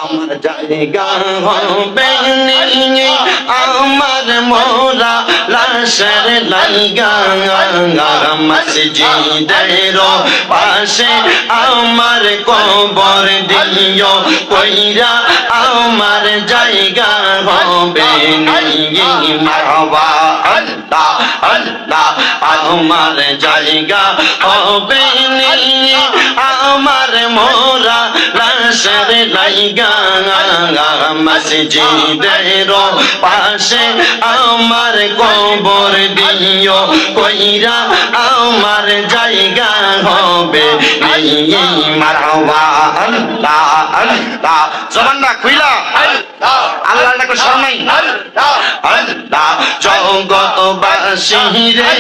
আমার জায়গা হবে নিয়ে আমার মোরা লাশের লাইগা মসজিদের পাশে আমার কবর দিও কইরা আমার জায়গা হবে নিয়ে মারহাবা আল্লাহ আল্লাহ আমার জায়গা হবে নিয়ে আমার মোরা লাশের লাইগা মসজিদের পাশে আমার কবর দিও কইরা আমার জায়গা হবে মারহাবা আল্লাহ আল্লাহ জবানটা খুইলা আল্লাহ আল্লাহ ডাকো শরণাই আল্লাহ আল্লাহ জগৎবাসী রে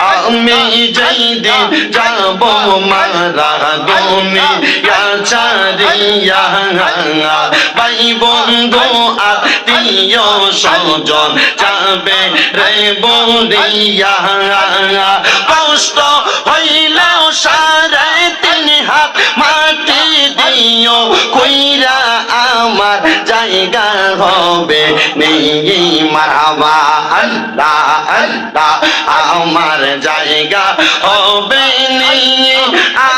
আমি যেদিন যাব মারা দুনিয়া ছাড়িয়া ভাই বন্ধু আত্মীয় স্বজন যাবে রে বলিয়া কষ্ট হইলেও সাড়ে 3 হাত মাটি দিও কইরা আমার জায়গা হবে নেই মারহাবা আল্লাহ আল্লাহ আমার জায়গা হবে নেই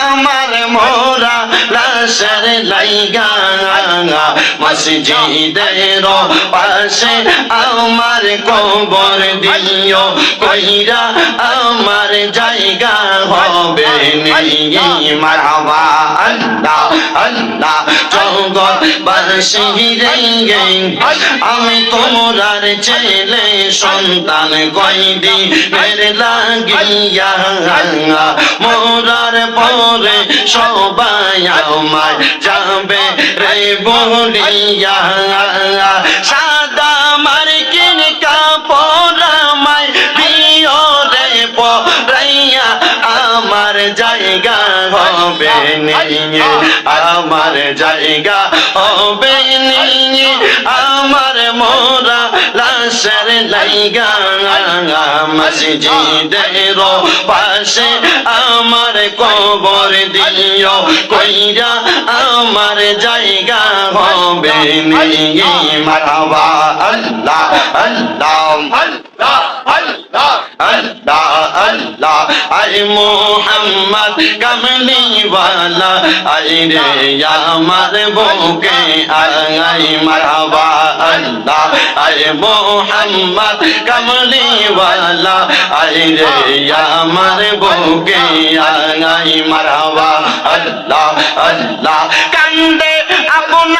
আমার মোরা লাশের লাইগা মসজিদের পাশে আমার কবর দিও কইরা আমার জায়গা হবে নেই মারহাবা আল্লাহ আল্লাহ জগৎবাসী রে আমি তোমরার ছেলে সন্তান কয়দিনের লাগিয়া মোরার পরে সবাই আমায় যাবে রে বলিয়া সাদা মার্কিন কাপড় আমায় দিও রে পরাইয়া আমার জায়গা হবে নিয়ে আমার জায়গা হবে নিয়ে আমার মোরা লাশের লাইগা মসজিদের পাশে আমার কবর দিও কইরা আমার জায়গা হবে নিয়ে মারহাবা আল্লাহ আল্লাহ আল্লাহ আল্লাহ আল্লাহ আল্লাহ আই মোহাম্মদ কামলি ওয়ালা আই রে আমার বুকে আই মারহাবা আল্লাহ আই মোহাম্মদ কামলি ওয়ালা আই রে আমার বুকে আই মারহাবা আল্লাহ আল্লাহ কান্দে আপন